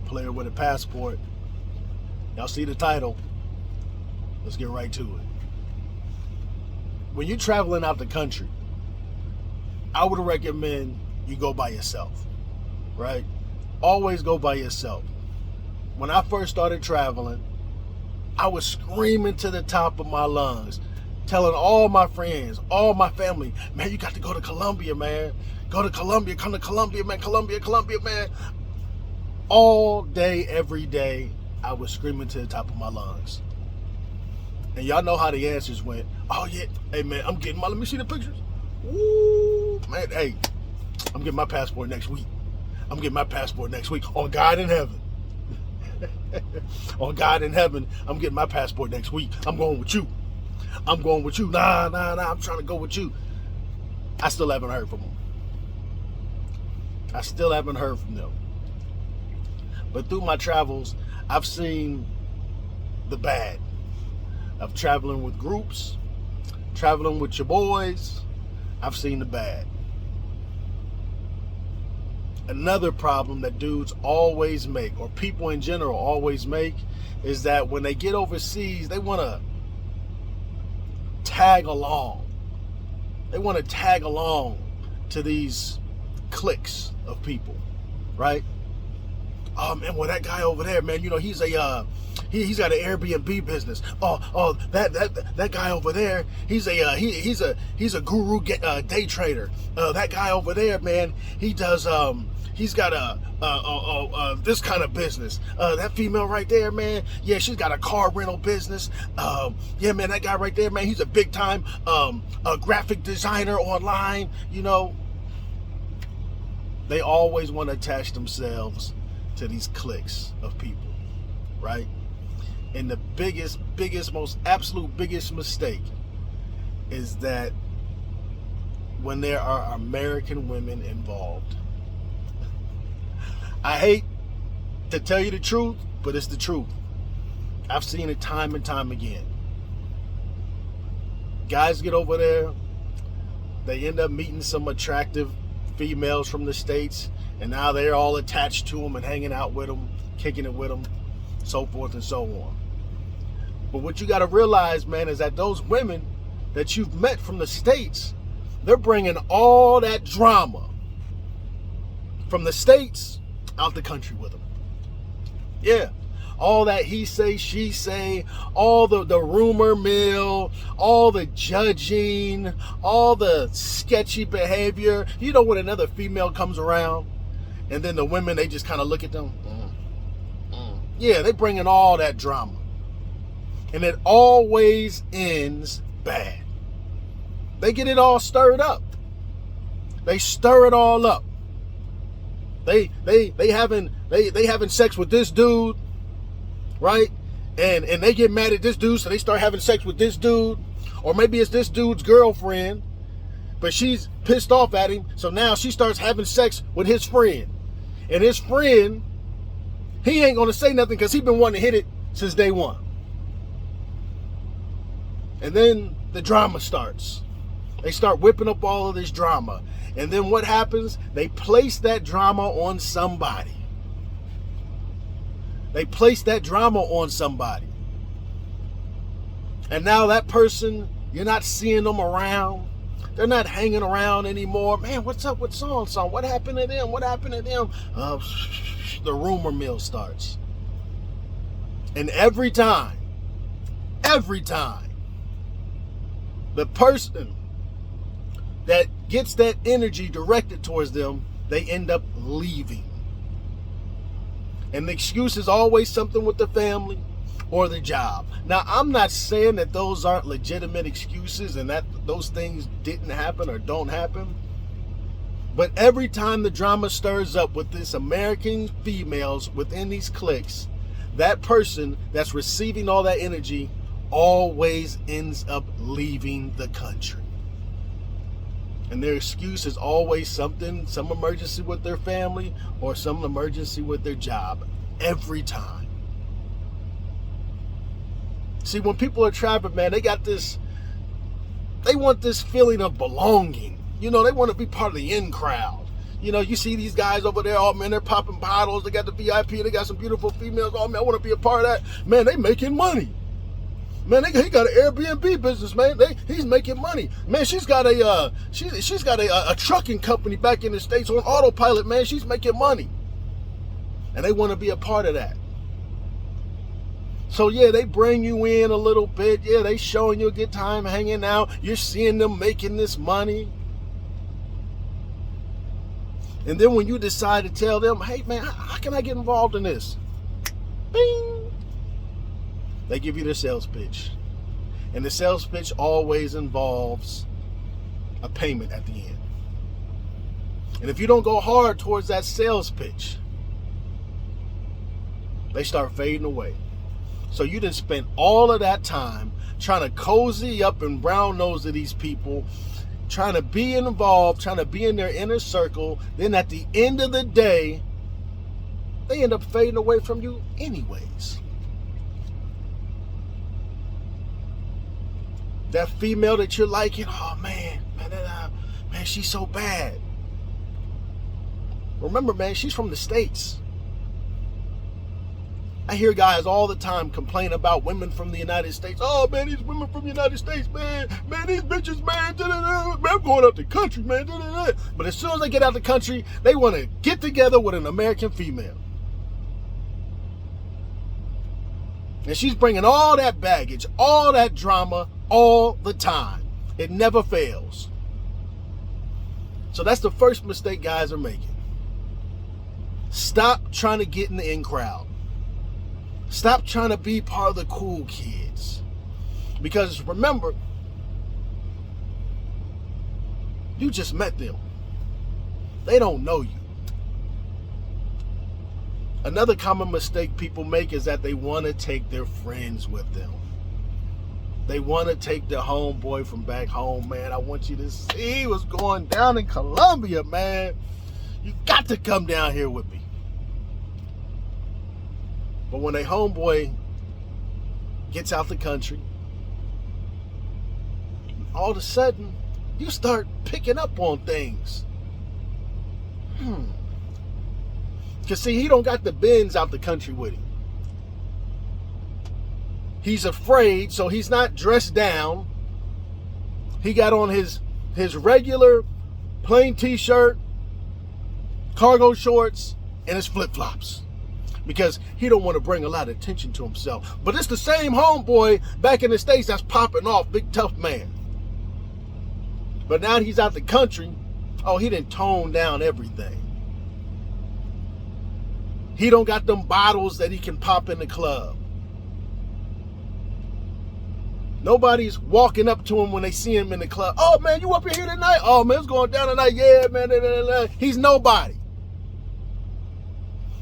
Player with a Passport. Y'all see the title. Let's get right to it. When you're traveling out the country, I would recommend you go by yourself, right? Always go by yourself. When I first started traveling, I was screaming to the top of my lungs, telling all my friends, all my family, man, you got to go to Colombia, man. Go to Colombia, come to Colombia, man. Colombia, man. All day, every day, I was screaming to the top of my lungs. And y'all know how the answers went. Oh, yeah. Hey, man, I'm getting let me see the pictures. Woo, man, hey, I'm getting my passport next week. On God in heaven. On God in heaven, I'm getting my passport next week. I'm going with you. Nah, I'm trying to go with you. I still haven't heard from them. But through my travels, I've seen the bad of traveling with groups, traveling with your boys. I've seen the bad. Another problem that dudes always make, or people in general always make, is that when they get overseas, they want to tag along. They want to tag along to these cliques of people, right? Oh man, well that guy over there, man, you know, he's got an Airbnb business. That guy over there, he's a guru day trader. That guy over there, man, he does he's got a this kind of business. That female right there, man, yeah, she's got a car rental business. Yeah, man, that guy right there, man, he's a big time a graphic designer online. You know, they always want to attach themselves to these cliques of people, right? And the biggest, most absolute biggest mistake is that when there are American women involved. I hate to tell you the truth, but it's the truth. I've seen it time and time again. Guys get over there, they end up meeting some attractive females from the States, and now they're all attached to them and hanging out with them, kicking it with them, so forth and so on. But what you got to realize, man, is that those women that you've met from the States, they're bringing all that drama from the States out the country with them. Yeah. All that he say, she say, all the rumor mill, all the judging, all the sketchy behavior. You know, when another female comes around, and then the women, they just kind of look at them. Yeah, they bring in all that drama. And it always ends bad. They get it all stirred up. They stir it all up. They having sex with this dude, right? And they get mad at this dude, so they start having sex with this dude. Or maybe it's this dude's girlfriend, but she's pissed off at him, so now she starts having sex with his friend. And his friend, he ain't gonna say nothing because he's been wanting to hit it since day one. And then the drama starts. They start whipping up all of this drama. And then what happens? They place that drama on somebody. And now that person, you're not seeing them around. They're not hanging around anymore. Man, what's up with so-and-so? What happened to them? The rumor mill starts. And every time, the person that gets that energy directed towards them, they end up leaving. And the excuse is always something with the family or the job. Now, I'm not saying that those aren't legitimate excuses and that those things didn't happen or don't happen. But every time the drama stirs up with this American females within these cliques, that person that's receiving all that energy always ends up leaving the country. And their excuse is always something, some emergency with their family or some emergency with their job. Every time. See, when people are traveling, man, they want this feeling of belonging. You know, they want to be part of the in crowd. You know, you see these guys over there, oh man, they're popping bottles, they got the VIP, they got some beautiful females, oh man, I want to be a part of that. Man, they making money. Man, he got an Airbnb business, man. He's making money. Man, she's got a trucking company back in the States on autopilot, man. She's making money. And they want to be a part of that. So yeah, they bring you in a little bit. Yeah, they showing you a good time hanging out. You're seeing them making this money. And then when you decide to tell them, hey man, how can I get involved in this? Bing! They give you the sales pitch. And the sales pitch always involves a payment at the end. And if you don't go hard towards that sales pitch, they start fading away. So you didn't spend all of that time trying to cozy up and brown nose to these people, trying to be involved, trying to be in their inner circle. Then at the end of the day, they end up fading away from you anyways. That female that you're liking, oh man, she's so bad. Remember, man, she's from the States. I hear guys all the time complain about women from the United States. Oh man, these women from the United States, man, these bitches, man, man, I'm going out the country, man. But as soon as they get out the country, they want to get together with an American female. And she's bringing all that baggage, all that drama, all the time. It never fails. So that's the first mistake guys are making. Stop trying to get in the in crowd. Stop trying to be part of the cool kids. Because remember, you just met them. They don't know you. Another common mistake people make is that they want to take their friends with them. They want to take their homeboy from back home, man. I want you to see what's going down in Colombia, man. You got to come down here with me. But when a homeboy gets out the country, all of a sudden, you start picking up on things. Because see, he don't got the Benz out the country with him. He's afraid, so he's not dressed down. He got on his regular plain t-shirt, cargo shorts, and his flip-flops. Because he don't want to bring a lot of attention to himself. But it's the same homeboy back in the States that's popping off, big tough man. But now he's out the country, oh, he done toned down everything. He don't got them bottles that he can pop in the club. Nobody's walking up to him when they see him in the club. Oh man, you up in here tonight? Oh man, it's going down tonight. Yeah, man. He's nobody.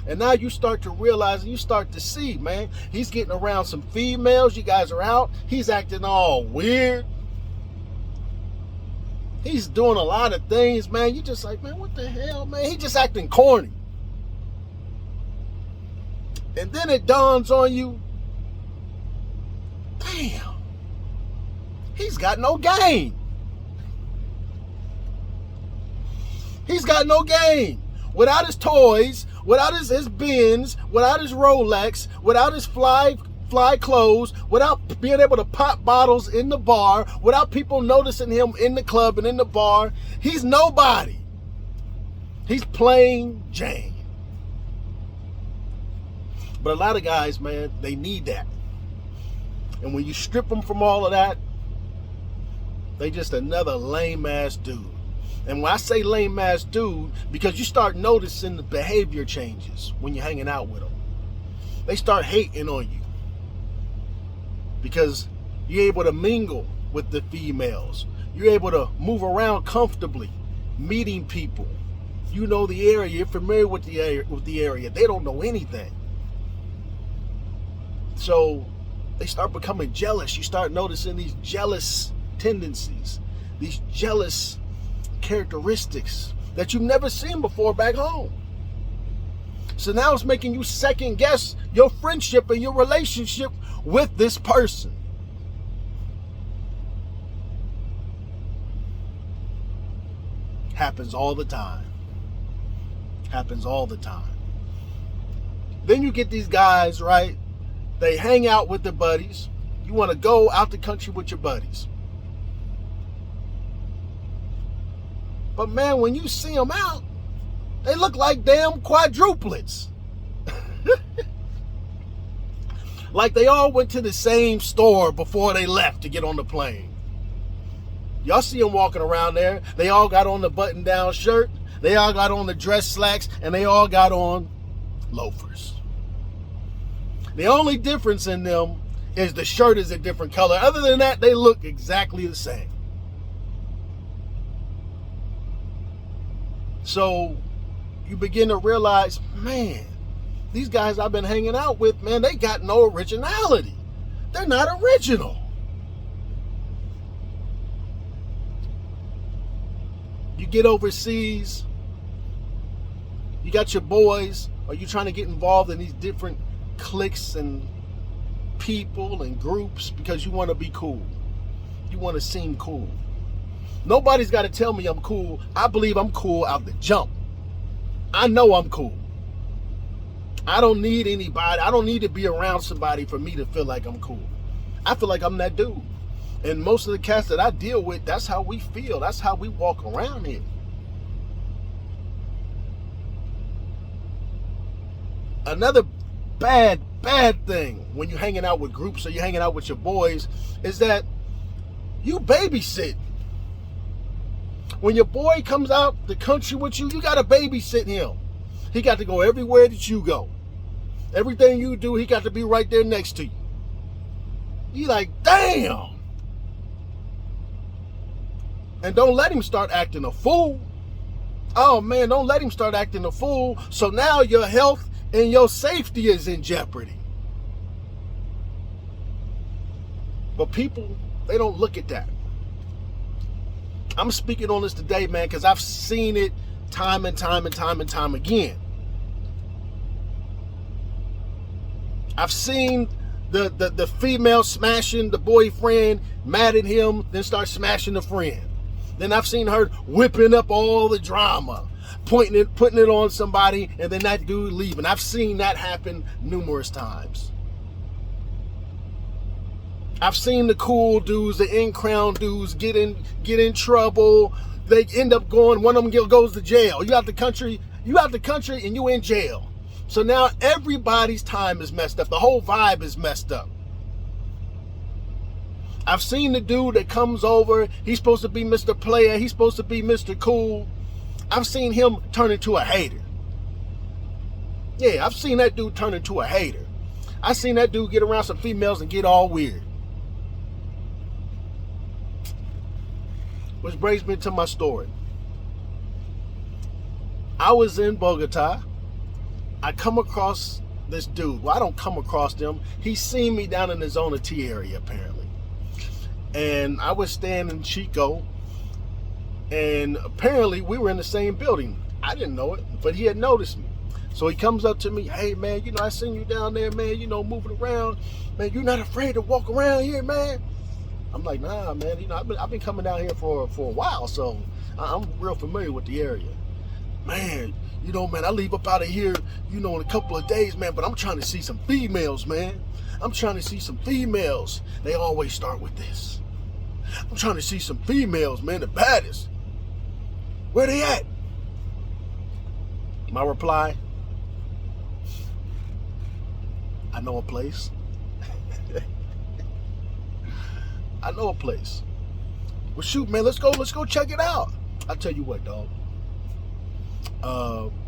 And now you start to realize, and you start to see, man, he's getting around some females. You guys are out. He's acting all weird. He's doing a lot of things, man. You just like, man, what the hell, man? He just acting corny. And then it dawns on you, damn, he's got no game. He's got no game. Without his toys, without his Benz, without his Rolex, without his fly clothes, without being able to pop bottles in the bar, without people noticing him in the club and in the bar, he's nobody. He's plain Jane. But a lot of guys, man, they need that. And when you strip them from all of that, they just another lame ass dude. And when I say lame ass dude, because you start noticing the behavior changes when you're hanging out with them. They start hating on you because you're able to mingle with the females. You're able to move around comfortably, meeting people. You know the area. You're familiar with the area. They don't know anything. So they start becoming jealous. You start noticing these jealous tendencies, these jealous characteristics that you've never seen before back home. So now it's making you second guess your friendship and your relationship with this person. Happens all the time. Happens all the time. Then you get these guys, right? They hang out with their buddies. You want to go out the country with your buddies. But man, when you see them out, they look like damn quadruplets. Like they all went to the same store before they left to get on the plane. Y'all see them walking around there. They all got on the button-down shirt. They all got on the dress slacks. And they all got on loafers. The only difference in them is the shirt is a different color. Other than that, they look exactly the same. So you begin to realize, man, these guys I've been hanging out with, man, they got no originality. They're not original. You get overseas, you got your boys, or you trying to get involved in these different cliques and people and groups because you want to be cool. You want to seem cool. Nobody's got to tell me I'm cool. I believe I'm cool out the jump. I know I'm cool. I don't need anybody. I don't need to be around somebody for me to feel like I'm cool. I feel like I'm that dude. And most of the cats that I deal with, that's how we feel. That's how we walk around here. Another bad thing when you're hanging out with groups or you're hanging out with your boys is that you babysit. When your boy comes out the country with you, you got to babysit him. He got to go everywhere that you go. Everything you do, he got to be right there next to you. You like, damn. And don't let him start acting a fool. Oh man, don't let him start acting a fool. So now your health and your safety is in jeopardy. But people, they don't look at that. I'm speaking on this today, man, because I've seen it time and time again. I've seen the female smashing the boyfriend, mad at him, then start smashing the friend. Then I've seen her whipping up all the drama, putting it on somebody, and then that dude leaving. I've seen that happen numerous times. I've seen the cool dudes, the in-crown dudes get in trouble. They end up going, one of them goes to jail. You out the country and you in jail. So now everybody's time is messed up. The whole vibe is messed up. I've seen the dude that comes over. He's supposed to be Mr. Player. He's supposed to be Mr. Cool. I've seen him turn into a hater. Yeah, I've seen that dude turn into a hater. I've seen that dude get around some females and get all weird. Which brings me to my story. I was in Bogota. I come across this dude. Well, I don't come across him. He's seen me down in the Zona T area, apparently. And I was staying in Chico. And apparently we were in the same building. I didn't know it, but he had noticed me. So he comes up to me, hey, man, I seen you down there, man, moving around. Man, you're not afraid to walk around here, man? I'm like, nah, man, I've been coming down here for a while, so I'm real familiar with the area. Man, man, I leave up out of here, in a couple of days, man, but I'm trying to see some females, man. I'm trying to see some females. They always start with this. I'm trying to see some females, man, the baddest. Where they at? My reply, I know a place. I know a place. Well, shoot, man, let's go check it out. I'll tell you what, dog.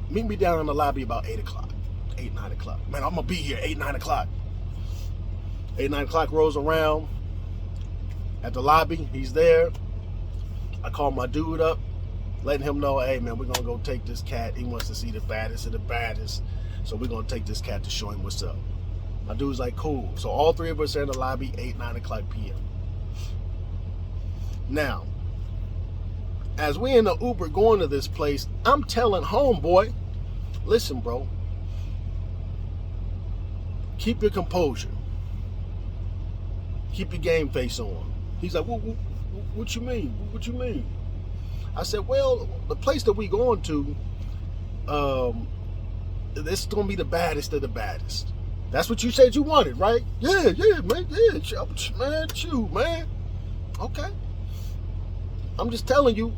Meet me down in the lobby about 8 o'clock. 8, 9 o'clock. Man, I'm going to be here 8, 9 o'clock. 8, 9 o'clock rolls around. At the lobby, he's there. I call my dude up, letting him know, hey, man, we're going to go take this cat. He wants to see the baddest of the baddest. So we're going to take this cat to show him what's up. My dude's like, cool. So all three of us are in the lobby, 8, 9 o'clock p.m. Now, as we in the Uber going to this place, I'm telling homeboy, listen, bro, keep your composure. Keep your game face on. He's like, what you mean? What you mean? I said, well, the place that we going to, this is gonna be the baddest of the baddest. That's what you said you wanted, right? Yeah, man, man, shoot, man. Okay. I'm just telling you,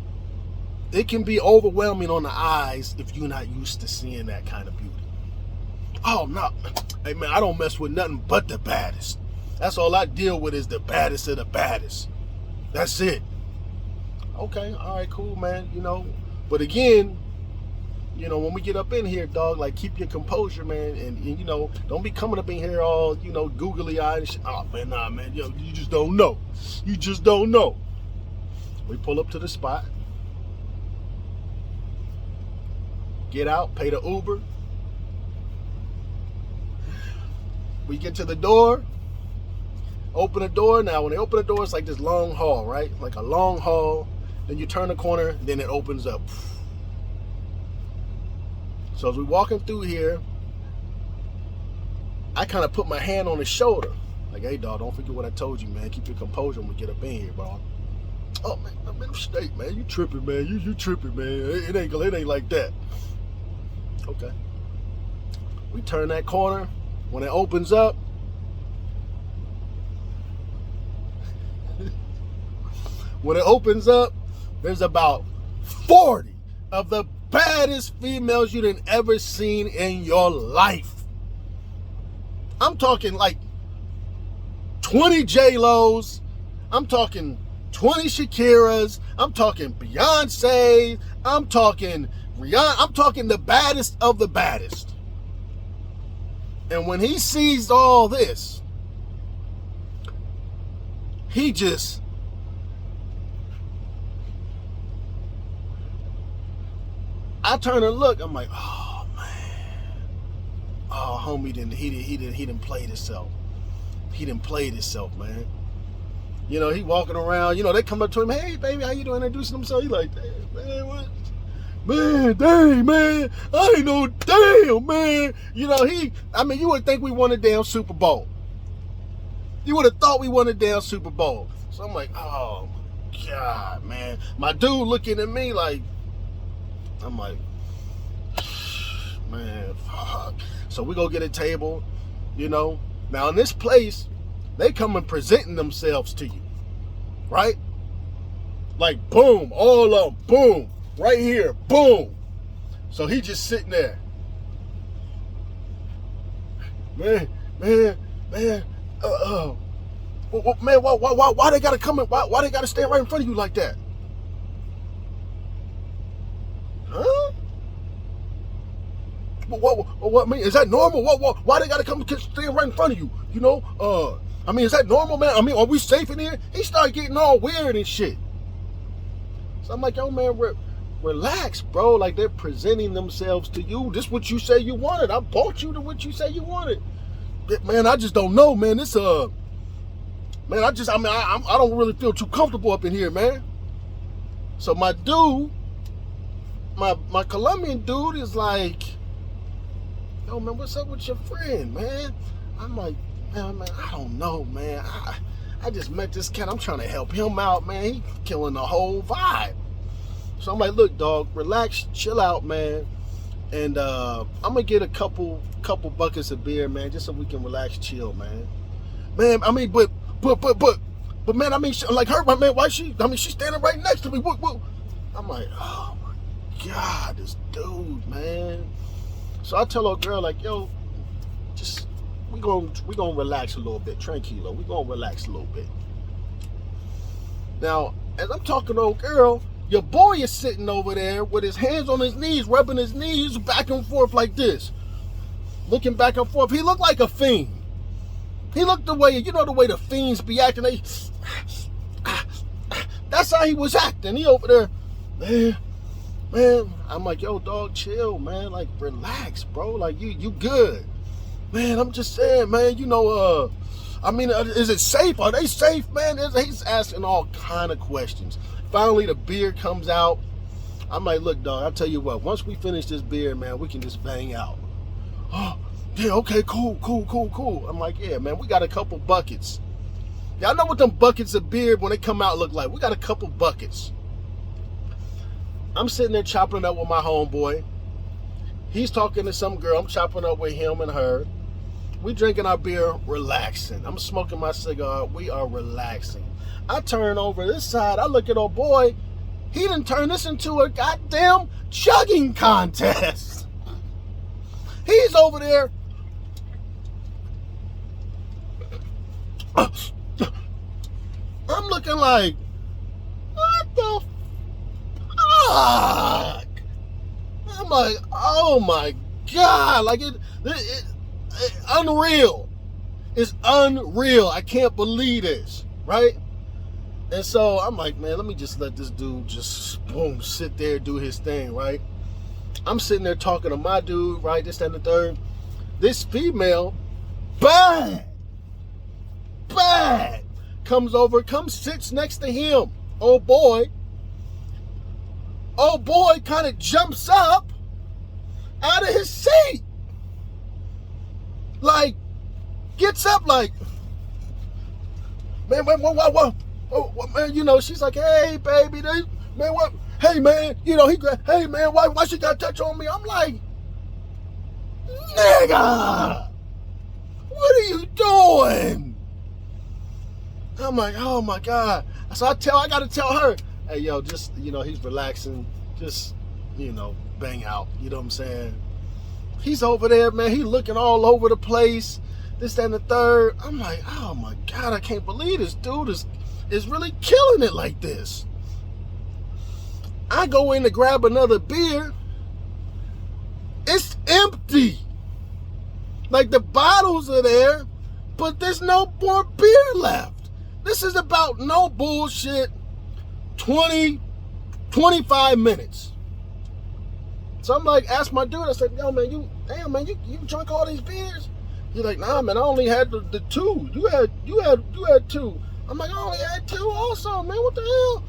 it can be overwhelming on the eyes if you're not used to seeing that kind of beauty. Oh no, hey man, I don't mess with nothing but the baddest. That's all I deal with is the baddest of the baddest. That's it. Okay, all right, cool, man. But again, when we get up in here, dog, like keep your composure, man, and don't be coming up in here all, googly eyed and shit. Oh man, nah, man, you just don't know. You just don't know. We pull up to the spot, get out, pay the Uber. We get to the door, open the door. Now, when they open the door, it's like this long hall, right? Like a long hall. Then you turn the corner, then it opens up. So as we're walking through here, I kind of put my hand on his shoulder. Like, hey, dog, don't forget what I told you, man. Keep your composure when we get up in here, bro. Oh, man, I'm in the state, man. You tripping, man. You tripping, man. It ain't like that. Okay. We turn that corner. When it opens up, there's about 40 of the baddest females you done ever seen in your life. I'm talking like 20 J-Los. I'm talking 20 Shakiras. I'm talking Beyonce. I'm talking Rihanna. I'm talking the baddest of the baddest. And when he sees all this, I turn and look. I'm like, oh man, oh homie he didn't play himself. He didn't play himself, man. He walking around. They come up to him, hey baby, how you doing? Introducing themselves. He like, man, what? Man, dang, man, I ain't no damn, man. You would think we won a damn Super Bowl. You would have thought we won a damn Super Bowl. So I'm like, oh my God, man. My dude looking at me like, I'm like, man, fuck. So we go get a table, Now in this place, they come and presenting themselves to you, right? Like, boom, all of them, boom. Right here, boom. So he just sitting there. Man, man, why they gotta come in? Why they gotta stand right in front of you like that? Huh? What mean? Is that normal? Why they gotta come stand right in front of you? Is that normal, man? Are we safe in here? He started getting all weird and shit. So I'm like, yo, man, relax, bro. Like, they're presenting themselves to you. This is what you say you wanted. I bought you to what you say you wanted. Man, I just don't know, man. This man, I don't really feel too comfortable up in here, man. So my dude, my Colombian dude is like, yo, man, what's up with your friend, man? I'm like, man, I don't know, man. I just met this cat. I'm trying to help him out, man. He killing the whole vibe. So I'm like, look, dog, relax, chill out, man. And I'm gonna get a couple buckets of beer, man, just so we can relax, chill, man. Man, but man, like her, my man, why she's standing right next to me. What? I'm like, oh my God, this dude, man. So I tell her girl, like, yo, just we gonna relax a little bit, tranquilo. We gonna relax a little bit. Now, as I'm talking to old girl, your boy is sitting over there with his hands on his knees, rubbing his knees back and forth like this, looking back and forth. He looked like a fiend. He looked the way the fiends be acting. That's how he was acting. He over there, man. I'm like, yo, dog, chill, man. Like, relax, bro. Like, you good, man. I'm just saying, man. Is it safe? Are they safe, man? He's asking all kind of questions. Finally, the beer comes out. I'm like, look, dog, I'll tell you what. Once we finish this beer, man, we can just bang out. Oh, yeah, okay, cool. I'm like, yeah, man, we got a couple buckets. Y'all know what them buckets of beer, when they come out, look like. We got a couple buckets. I'm sitting there chopping it up with my homeboy. He's talking to some girl. I'm chopping up with him and her. We drinking our beer, relaxing. I'm smoking my cigar. We are relaxing. I turn over this side. I look at old boy. He done turned this into a goddamn chugging contest. He's over there. I'm looking like, what the fuck? I'm like, oh my God. Like it unreal. It's unreal. I can't believe this, right? And so I'm like, man, let me just let this dude just boom, sit there, do his thing, right? I'm sitting there talking to my dude, right? This, that, and the third. This female, bad, comes over, sits next to him. Oh boy kind of jumps up out of his seat. Like, gets up like, man, what? Oh, man, you know, she's like, hey, baby, man, what? Hey, man, you know, hey, man, why she got to touch on me? I'm like, nigga, what are you doing? I'm like, oh my God. So I got to tell her, hey, yo, just, you know, he's relaxing, just, you know, bang out. You know what I'm saying? He's over there, man. He looking all over the place. This, that, and the third. I'm like, oh my God, I can't believe this dude is really killing it like this. I go in to grab another beer. It's empty. Like the bottles are there, but there's no more beer left. This is about no bullshit 25 minutes. So I'm like, ask my dude, I said, yo, man, you drunk all these beers? He's like, nah, man, I only had the two. You had two. I'm like, I only had two also, man, what the hell?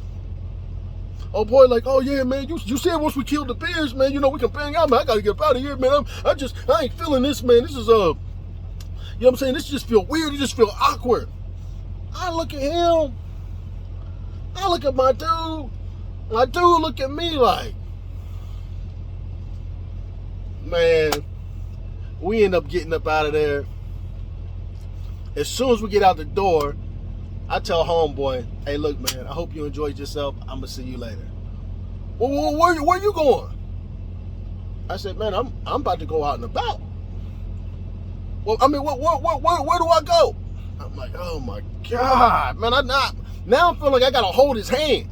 Oh boy, like, oh yeah, man, you said once we killed the beers, man, you know, we can bang out, man, I gotta get up out of here, man. I ain't feeling this, man. This is, you know what I'm saying? This just feel weird, it just feel awkward. I look at him, I look at my dude look at me like, man, we end up getting up out of there. As soon as we get out the door, I tell homeboy, hey, look, man, I hope you enjoyed yourself. I'm going to see you later. Well, where you going? I said, man, I'm about to go out and about. Well, I mean, where do I go? I'm like, oh, my God, man, now I'm feeling like I got to hold his hand.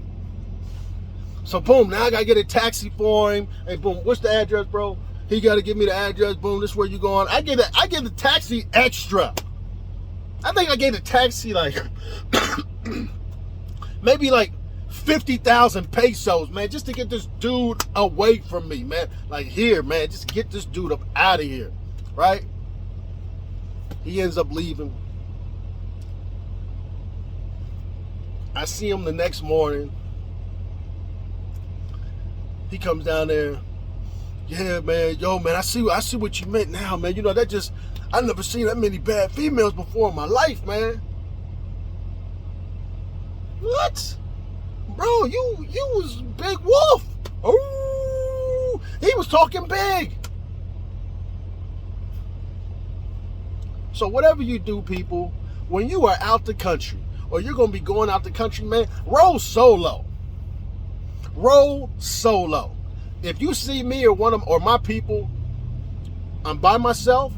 So, boom, now I got to get a taxi for him. Hey, boom, what's the address, bro? He got to give me the address. Boom, this is where you going. I give the taxi extra. I think I gave the taxi like maybe like 50,000 pesos, man, just to get this dude away from me, man. Like, here, man, just get this dude up out of here, right? He ends up leaving. I see him the next morning. He comes down there. Yeah, man, yo, man, I see what you meant now, man. You know, I never seen that many bad females before in my life, man. What? Bro, you was Big Wolf. Oh, he was talking big. So whatever you do, people, when you are out the country, or you're going to be going out the country, man, roll solo. Roll solo. If you see me or my people, I'm by myself,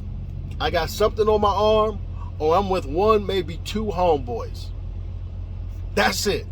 I got something on my arm, or I'm with one, maybe two homeboys. That's it.